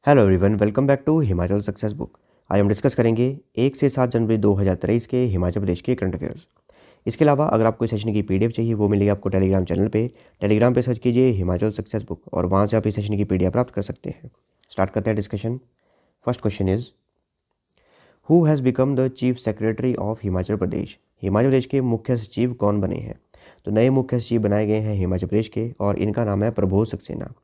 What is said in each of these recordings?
Hello everyone, welcome back to Himachal Success Book. आज हम discuss करेंगे 1 से 7 जनवरी 2023 के हिमाचल प्रदेश के करंट अफेयर्स। इसके अलावा अगर आपको इस सेशन की पीडीएफ चाहिए वो मिलेगी आपको टेलीग्राम चैनल पे। टेलीग्राम पे सर्च कीजिए हिमाचल सक्सेस बुक और वहाँ से आप इस सेशन की पीडीएफ प्राप्त कर सकते हैं। स्टार्ट करते हैं discussion. First question is, who has become the chief secretary of Himachal Pradesh? Himachal Pradesh के मुख्य सचिव कौन बने हैं? तो नए मुख्य सचिव बनाए गए हैं हिमाचल प्रदेश के और इनका नाम है प्रबोध सक्सेना।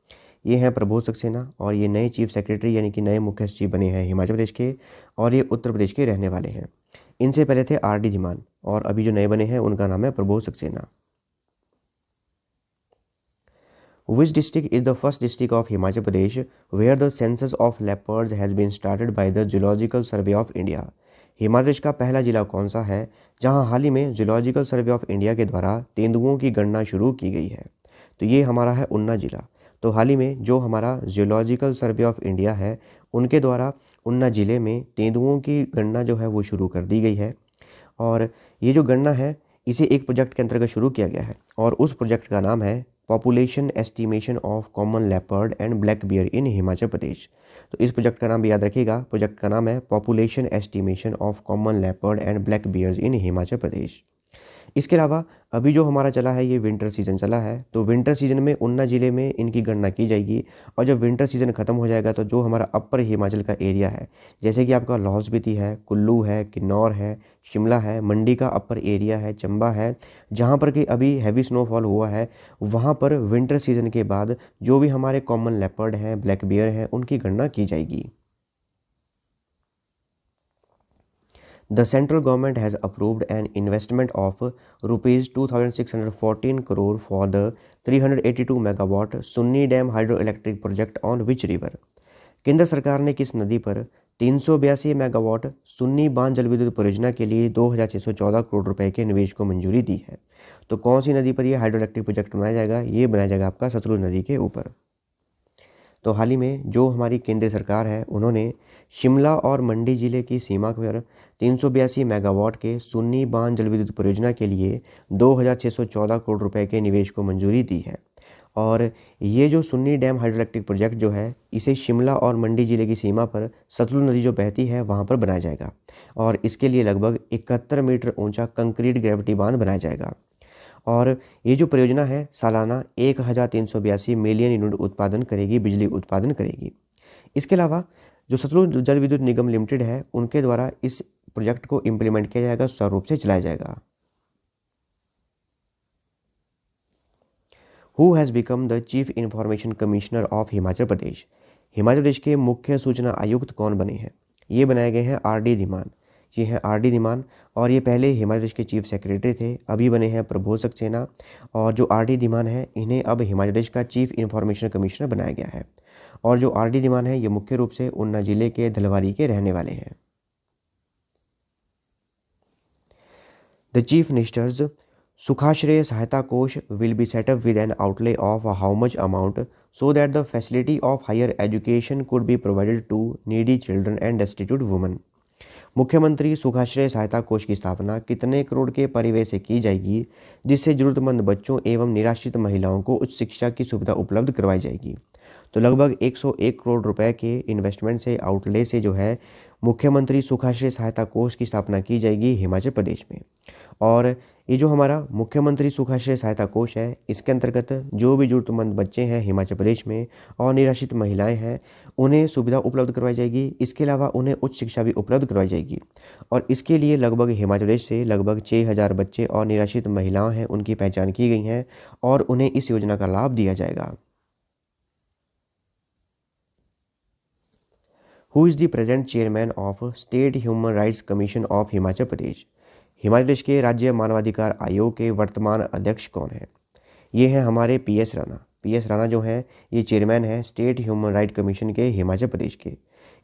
ये हैं प्रबोध सक्सेना और ये नए चीफ सेक्रेटरी यानी कि नए मुख्य सचिव बने हैं हिमाचल प्रदेश के और ये उत्तर प्रदेश के रहने वाले हैं। इनसे पहले थे आर डी धीमान और अभी जो नए बने हैं उनका नाम है Prabodh Saxena. Which district is the first district of Himachal Pradesh where the census of leopards has been started by the Zoological Survey of India? Himachal Pradesh का पहला जिला कौन सा है जहां हाल ही में जूलॉजिकल सर्वे ऑफ इंडिया के द्वारा तेंदुओं की गणना शुरू की गई है? तो ये हमारा है उन्ना जिला। तो हाल ही में जो हमारा जूलॉजिकल सर्वे ऑफ इंडिया है उनके द्वारा उन्ना ज़िले में तेंदुओं की गणना जो है वो शुरू कर दी गई है। और ये जो गणना है इसे एक प्रोजेक्ट के अंतर्गत शुरू किया गया है और उस प्रोजेक्ट का नाम है population estimation of common leopard and black bear in Himachal Pradesh. तो इस प्रोजेक्ट का नाम भी याद रखिएगा। प्रोजेक्ट का नाम है population estimation of common leopard and black bears in Himachal Pradesh. इसके अलावा अभी जो हमारा चला है ये विंटर सीज़न चला है, तो विंटर सीज़न में उन्ना ज़िले में इनकी गणना की जाएगी। और जब विंटर सीज़न ख़त्म हो जाएगा तो जो हमारा अपर हिमाचल का एरिया है जैसे कि आपका लाहौल स्पीति है, कुल्लू है, किन्नौर है, शिमला है, मंडी का अपर एरिया है, चंबा है, जहाँ पर कि अभी हैवी स्नोफॉल हुआ है, वहाँ पर विंटर सीज़न के बाद जो भी हमारे कॉमन लेपर्ड हैं, ब्लैक बियर हैं, उनकी गणना की जाएगी। The central government has approved an investment of rupees 2,614 crore for the 382 megawatt Sunni Dam hydroelectric project on which river? केंद्र सरकार ने किस नदी पर 382 मेगावाट सुन्नी बांध जल विद्युत परियोजना के लिए 2,614 करोड़ रुपए के निवेश को मंजूरी दी है? तो कौन सी नदी पर यह हाइड्रो इलेक्ट्रिक प्रोजेक्ट बनाया जाएगा? ये बनाया जाएगा आपका सतलुज नदी के ऊपर। तो हाल ही में जो हमारी केंद्र सरकार है उन्होंने शिमला और मंडी ज़िले की सीमा पर 382 मेगावाट के सुन्नी बांध जल विद्युत परियोजना के लिए 2,614 करोड़ रुपए के निवेश को मंजूरी दी है। और ये जो Sunni dam hydro electric project जो है इसे शिमला और मंडी ज़िले की सीमा पर सतलुज नदी जो बहती है वहाँ पर बनाया जाएगा और इसके लिए लगभग 71 मीटर ऊंचा कंक्रीट ग्रेविटी बांध बनाया जाएगा। और ये जो परियोजना है सालाना 1,382 मिलियन यूनिट उत्पादन करेगी, बिजली उत्पादन करेगी। इसके अलावा जो सतलुज जल विद्युत निगम लिमिटेड है उनके द्वारा इस प्रोजेक्ट को इम्प्लीमेंट किया जाएगा, सुचारू रूप से चलाया जाएगा। Who has become the chief information commissioner of Himachal Pradesh? Himachal Pradesh के मुख्य सूचना आयुक्त कौन बने हैं? ये बनाए गए हैं आर डी धीमान। ये हैं आर डी धीमान और ये पहले हिमाचल प्रदेश के चीफ सेक्रेटरी थे, अभी बने हैं प्रबोध सक्सेना। और जो आर डी धीमान है इन्हें अब हिमाचल प्रदेश का चीफ इंफॉर्मेशन कमिश्नर बनाया गया है। और जो आर डी धीमान है ये मुख्य रूप से उन्ना जिले के धलवारी के रहने वाले हैं। द चीफ मिनिस्टर्स सुखाश्रय सहायता कोष will be set up with an outlay of how much amount so that the facility of higher education could be provided to needy children and destitute women? मुख्यमंत्री सुखाश्रय सहायता कोष की स्थापना कितने करोड़ के परिव्यय से की जाएगी जिससे जरूरतमंद बच्चों एवं निराश्रित महिलाओं को उच्च शिक्षा की सुविधा उपलब्ध करवाई जाएगी? तो लगभग 101 करोड़ रुपए के इन्वेस्टमेंट से आउटले से जो है मुख्यमंत्री सुखाश्रय सहायता कोष की स्थापना की जाएगी हिमाचल प्रदेश में। और ये जो हमारा मुख्यमंत्री सुखाश्रय सहायता कोष है इसके अंतर्गत जो भी जरूरतमंद बच्चे हैं हिमाचल प्रदेश में और निराश्रित महिलाएं हैं उन्हें सुविधा उपलब्ध करवाई जाएगी। इसके अलावा उन्हें उच्च शिक्षा भी उपलब्ध करवाई जाएगी और इसके लिए लगभग हिमाचल प्रदेश से लगभग 6,000 बच्चे और निराश्रित महिलाएं हैं उनकी पहचान की गई है और उन्हें इस योजना का लाभ दिया जाएगा। Who is the present chairman of state human rights commission of Himachal Pradesh? Himachal Pradesh के राज्य मानवाधिकार आयोग के वर्तमान अध्यक्ष कौन है? ये हैं हमारे पी.एस. राणा। पी.एस. राणा जो हैं ये चेयरमैन हैं स्टेट ह्यूमन राइट कमीशन के हिमाचल प्रदेश के।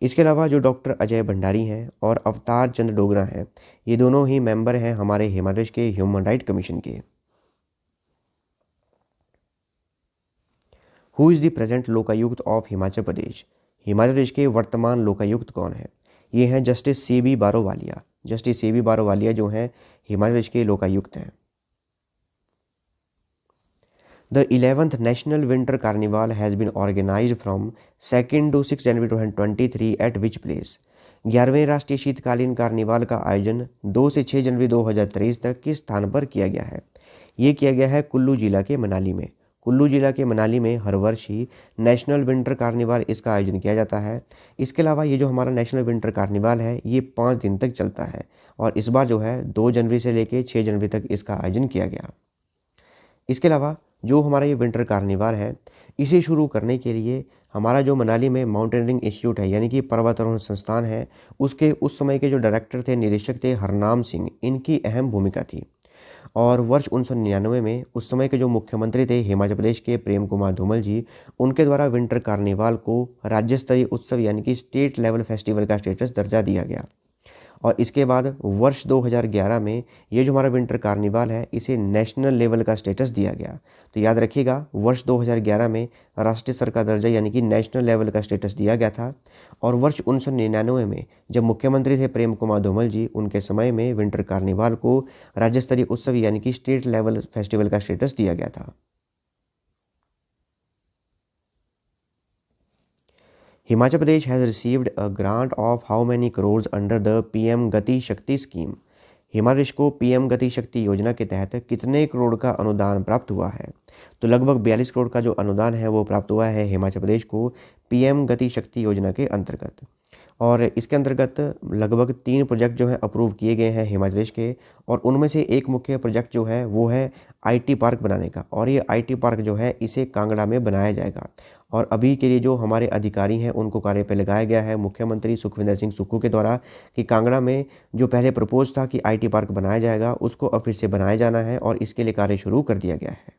इसके अलावा जो डॉक्टर अजय भंडारी हैं और अवतार चंद्र डोगरा हैं ये दोनों ही मेंबर हैं हमारे हिमाचल प्रदेश के ह्यूमन राइट कमीशन के। Who is the present Lokayukta of Himachal Pradesh? Himachal Pradesh के वर्तमान लोकायुक्त कौन है? ये हैं justice C B. Barowalia. Justice C B. Barowalia जो हैं हिमाचल प्रदेश के लोकायुक्त हैं। The 11th national winter carnival has been organised from 2 to 6 January 2023 at which place. 11वें राष्ट्रीय शीतकालीन कार्निवाल का आयोजन 2 से 6 जनवरी 2023 तक किस स्थान पर किया गया है? ये किया गया है कुल्लू जिला के मनाली में। कुल्लू जिला के मनाली में हर वर्ष ही नेशनल विंटर कार्निवाल इसका आयोजन किया जाता है। इसके अलावा ये जो हमारा नेशनल विंटर कार्निवाल है ये 5 दिन तक चलता है और इस बार जो है 2 जनवरी से लेकर 6 जनवरी तक इसका आयोजन किया गया। इसके अलावा जो हमारा ये विंटर कार्निवाल है इसे शुरू करने के लिए हमारा जो मनाली में माउंटेनियरिंग इंस्टीट्यूट है यानी कि पर्वतारोहण संस्थान है उसके उस समय के जो डायरेक्टर थे, निदेशक थे हरनाम सिंह, इनकी अहम भूमिका थी। और वर्ष 1999 में उस समय के जो मुख्यमंत्री थे हिमाचल प्रदेश के प्रेम कुमार धूमल जी, उनके द्वारा विंटर कार्निवाल को राज्य स्तरीय उत्सव यानी कि स्टेट लेवल फेस्टिवल का स्टेटस दर्जा दिया गया। और इसके बाद वर्ष 2011 में ये जो हमारा विंटर कार्निवाल है इसे नेशनल लेवल का स्टेटस दिया गया। तो याद रखिएगा वर्ष 2011 में राष्ट्रीय स्तर का दर्जा यानी कि नेशनल लेवल का स्टेटस दिया गया था। और वर्ष 1999 में जब मुख्यमंत्री थे प्रेम कुमार धूमल जी, उनके समय में विंटर कार्निवाल को राज्य स्तरीय उत्सव यानी कि स्टेट लेवल फेस्टिवल का स्टेटस दिया गया था। Himachal Pradesh has received a grant of how many crore under the PM Gati Shakti scheme. Himachal Pradesh को पीएम गति शक्ति योजना के तहत कितने करोड़ का अनुदान प्राप्त हुआ है? तो लगभग 42 करोड़ का जो अनुदान है वो प्राप्त हुआ है हिमाचल प्रदेश को पीएम गति शक्ति योजना के अंतर्गत। और इसके अंतर्गत लगभग 3 प्रोजेक्ट जो हैं अप्रूव किए गए हैं हिमाचल प्रदेश के, और उनमें से एक मुख्य प्रोजेक्ट जो है वो है आईटी पार्क बनाने का। और ये आईटी पार्क जो है इसे कांगड़ा में बनाया जाएगा। और अभी के लिए जो हमारे अधिकारी हैं उनको कार्य पे लगाया गया है मुख्यमंत्री सुखविंदर सिंह सुक्खू के द्वारा कि कांगड़ा में जो पहले प्रपोज था कि आईटी पार्क बनाया जाएगा उसको अब फिर से बनाया जाना है और इसके लिए कार्य शुरू कर दिया गया है।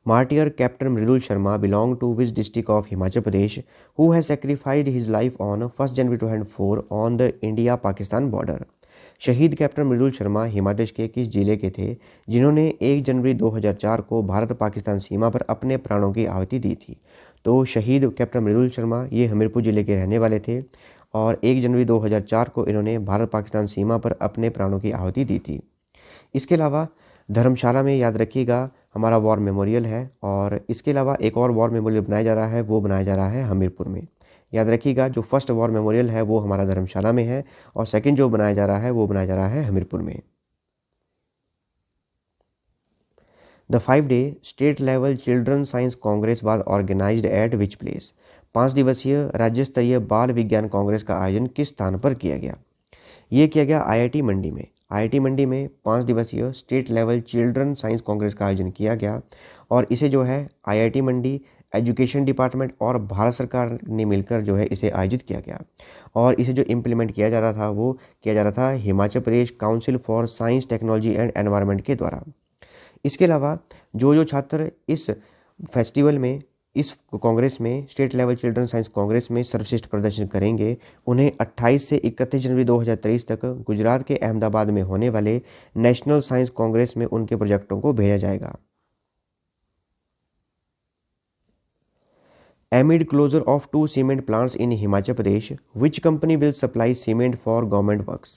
Martyr Captain Mridul Sharma belonged to which district of Himachal Pradesh who has sacrificed his life on 1 January 2004 on the India-Pakistan border? शहीद कैप्टन मृदुल शर्मा हिमाचल प्रदेश के किस जिले के थे जिन्होंने 1 जनवरी 2004 को भारत पाकिस्तान सीमा पर अपने प्राणों की आहुति दी थी? तो शहीद कैप्टन मृदुल शर्मा ये हमीरपुर जिले के रहने वाले थे और 1 जनवरी 2004 को इन्होंने भारत पाकिस्तान सीमा पर अपने प्राणों की आहुति दी थी। इसके अलावा धर्मशाला में याद रखिएगा हमारा वॉर मेमोरियल है, और इसके अलावा एक और वॉर मेमोरियल बनाया जा रहा है, वो बनाया जा रहा है हमीरपुर में। याद रखिएगा जो फर्स्ट वॉर मेमोरियल है वो हमारा धर्मशाला में है और सेकंड जो बनाया जा रहा है वो बनाया जा रहा है हमीरपुर में। The 5-day state level children science congress was organized at which place? 5 दिवसीय राज्य स्तरीय बाल विज्ञान कांग्रेस का आयोजन किस स्थान पर किया गया? ये किया गया आईआईटी मंडी में। आईआईटी मंडी में 5 दिवसीय state level children science Congress का आयोजन किया गया और इसे जो है आईआईटी मंडी, एजुकेशन डिपार्टमेंट और भारत सरकार ने मिलकर जो है इसे आयोजित किया गया। और इसे जो इम्प्लीमेंट किया जा रहा था वो किया जा रहा था Himachal Pradesh council for science technology and environment के द्वारा। इसके अलावा जो छात्र इस फेस्टिवल में, इस कांग्रेस में, state level children science Congress में सर्वश्रेष्ठ प्रदर्शन करेंगे उन्हें 28 से 31 जनवरी 2023 तक गुजरात के अहमदाबाद में होने वाले नेशनल साइंस कांग्रेस में उनके प्रोजेक्टों को भेजा जाएगा। Amid closure of 2 cement plants in Himachal Pradesh, which company will supply cement for government works?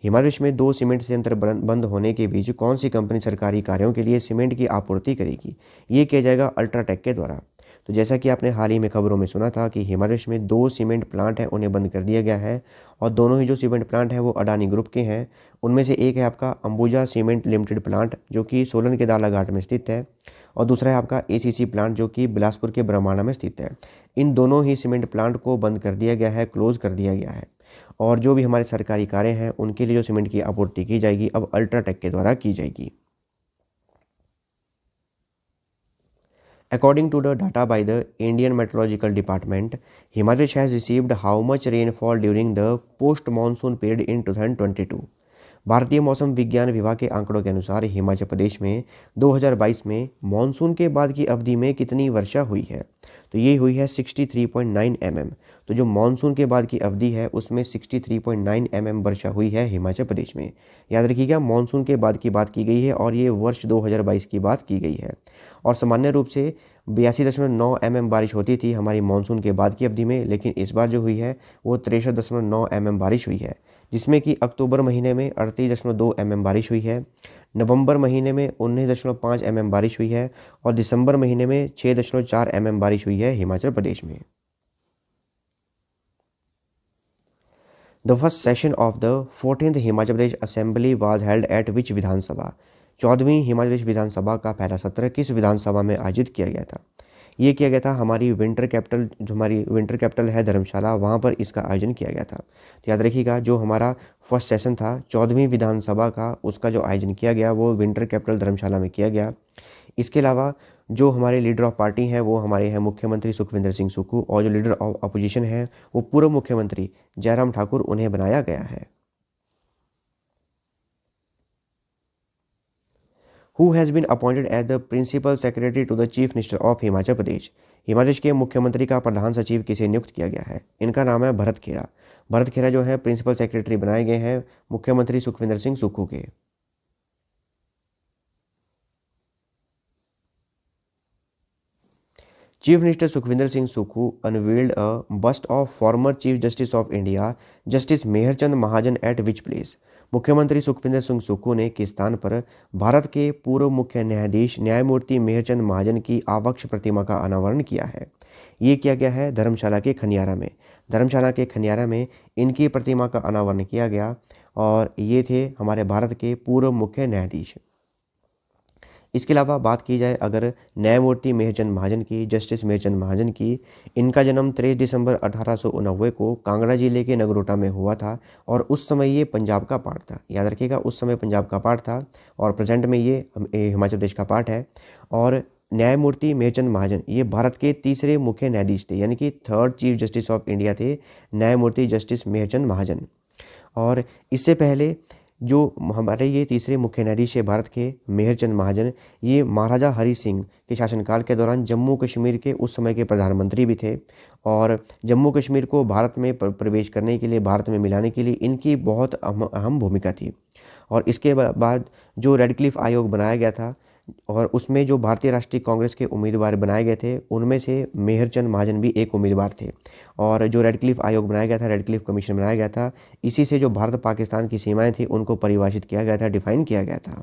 Himachal Pradesh में 2 सीमेंट संयंत्र बंद होने के बीच कौन सी कंपनी सरकारी कार्यों के लिए सीमेंट की आपूर्ति करेगी? ये किया जाएगा अल्ट्राटेक के द्वारा। तो जैसा कि आपने हाल ही में खबरों में सुना था कि हिमाचल प्रदेश में 2 सीमेंट प्लांट हैं उन्हें बंद कर दिया गया है और दोनों ही जो सीमेंट प्लांट हैं वो अडानी ग्रुप के हैं। उनमें से एक है आपका अंबुजा सीमेंट लिमिटेड प्लांट जो कि सोलन के दालाघाट में स्थित है और दूसरा है आपका एसीसी प्लांट जो कि बिलासपुर के ब्रह्मांडा में स्थित है। इन दोनों ही सीमेंट प्लांट को बंद कर दिया गया है, क्लोज कर दिया गया है और जो भी हमारे सरकारी कार्य हैं उनके लिए जो सीमेंट की आपूर्ति की जाएगी अब अल्ट्राटेक के द्वारा की जाएगी। According to the data by the Indian Meteorological Department, Himachal Pradesh has received how much rainfall during the post-monsoon period in 2022? भारतीय मौसम विज्ञान विभाग के आंकड़ों के अनुसार हिमाचल प्रदेश में 2022 में मानसून के बाद की अवधि में कितनी वर्षा हुई है? तो ये हुई है 63.9 mm। तो जो मानसून के बाद की अवधि है उसमें 63.9 mm वर्षा हुई है हिमाचल प्रदेश में। याद रखिएगा मानसून के बाद की बात की गई है और ये वर्ष 2022 की बात की गई है। और सामान्य रूप से 82.9 mm बारिश होती थी हमारी मानसून के बाद की अवधि में, लेकिन इस बार जो हुई है वो 63.9 mm बारिश हुई है। जिसमें कि अक्टूबर महीने में 38.2 mm बारिश हुई है, नवंबर महीने में 19.5 mm बारिश हुई है और दिसंबर महीने में 6.4 mm बारिश हुई है हिमाचल प्रदेश में। The first session of the 14th Himachal Pradesh assembly was held at which Vidhan Sabha. 14वीं हिमाचल प्रदेश विधानसभा का पहला सत्र किस विधानसभा में आयोजित किया गया था? ये किया गया था हमारी विंटर कैपिटल, जो हमारी विंटर कैपिटल है धर्मशाला, वहाँ पर इसका आयोजन किया गया था। तो याद रखिएगा, जो हमारा फर्स्ट सेशन था 14वीं विधानसभा का, उसका जो आयोजन किया गया वो विंटर कैपिटल धर्मशाला में किया गया। इसके अलावा जो हमारे लीडर ऑफ पार्टी हैं वो हमारे हैं मुख्यमंत्री सुखविंदर सिंह सुक्खू, और जो लीडर ऑफ अपोजिशन है वो पूर्व मुख्यमंत्री जयराम ठाकुर, उन्हें बनाया गया है। Who has been appointed as the principal secretary to the chief minister of Himachal Pradesh. Himachal Pradesh के मुख्यमंत्री का प्रधान सचिव किसे नियुक्त किया गया है? इनका नाम है भरत खेड़ा। भरत खेड़ा जो है प्रिंसिपल सेक्रेटरी बनाए गए हैं मुख्यमंत्री सुखविंदर सिंह सुक्खू के। Chief minister Sukhvinder Singh Sukhu unveiled a bust of former chief justice of India justice Mehr Chand Mahajan at which place. मुख्यमंत्री सुखविंदर सिंह सुक्खू ने किस स्थान पर भारत के पूर्व मुख्य न्यायाधीश न्यायमूर्ति मेहरचंद महाजन की आवक्ष प्रतिमा का अनावरण किया है? ये किया गया है धर्मशाला के खनियारा में। धर्मशाला के खनियारा में इनकी प्रतिमा का अनावरण किया गया और ये थे हमारे भारत के पूर्व मुख्य न्यायाधीश। इसके अलावा बात की जाए अगर न्यायमूर्ति मेहरचंद महाजन की, जस्टिस मेहरचंद महाजन की, इनका जन्म 23 दिसंबर 1889 को कांगड़ा जिले के नगरोटा में हुआ था और उस समय ये पंजाब का पार्ट था। याद रखिएगा, उस समय पंजाब का पार्ट था और प्रेजेंट में ये हिमाचल प्रदेश का पार्ट है। और न्यायमूर्ति मेहरचंद महाजन ये भारत के तीसरे मुख्य न्यायाधीश थे, यानी कि third chief justice of India थे न्यायमूर्ति जस्टिस मेहरचंद महाजन। और इससे पहले जो हमारे ये तीसरे मुख्य न्यायाधीश है भारत के मेहरचंद महाजन, ये महाराजा हरि सिंह के शासनकाल के दौरान जम्मू कश्मीर के उस समय के प्रधानमंत्री भी थे और जम्मू कश्मीर को भारत में प्रवेश करने के लिए, भारत में मिलाने के लिए इनकी बहुत अहम भूमिका थी। और इसके बाद जो रेडक्लिफ आयोग बनाया गया था और उसमें जो भारतीय राष्ट्रीय कांग्रेस के उम्मीदवार बनाए गए थे उनमें से मेहरचंद महाजन भी एक उम्मीदवार थे। और जो रेडक्लिफ आयोग बनाया गया था, रेडक्लिफ कमीशन बनाया गया था, इसी से जो भारत पाकिस्तान की सीमाएं थी उनको परिभाषित किया गया था, डिफाइन किया गया था।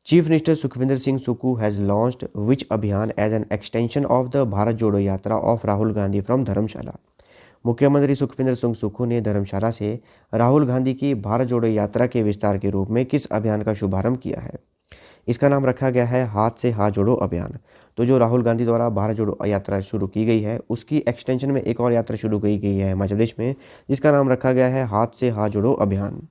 Chief minister Sukhvinder Singh Sukhu has launched which abhiyan as an extension of the Bharat Jodo Yatra of Rahul Gandhi from Dharamshala. मुख्यमंत्री सुखविंदर सिंह सुक्खू ने धर्मशाला से राहुल गांधी की भारत जोड़ो यात्रा के विस्तार के रूप में किस अभियान का शुभारंभ किया है? इसका नाम रखा गया है हाथ से हाथ जोड़ो अभियान। तो जो राहुल गांधी द्वारा भारत जोड़ो यात्रा शुरू की गई है उसकी एक्सटेंशन में एक और यात्रा शुरू की गई है हिमाचल प्रदेश में, जिसका नाम रखा गया है हाथ से हाथ जोड़ो अभियान।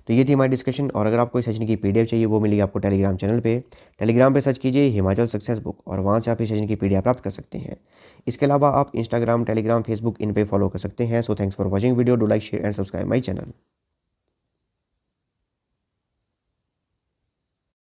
तो ये थी हमारी डिस्कशन। और अगर आपको इस सेशन की पीडीएफ चाहिए वो मिलेगी आपको टेलीग्राम चैनल पे। टेलीग्राम पे सर्च कीजिए हिमाचल सक्सेस बुक और वहाँ से आप इस सेशन की पीडीएफ प्राप्त कर सकते हैं। इसके अलावा आप इंस्टाग्राम, टेलीग्राम, फेसबुक इन पे फॉलो कर सकते हैं। So thanks for watching video. Do like, share and subscribe my channel.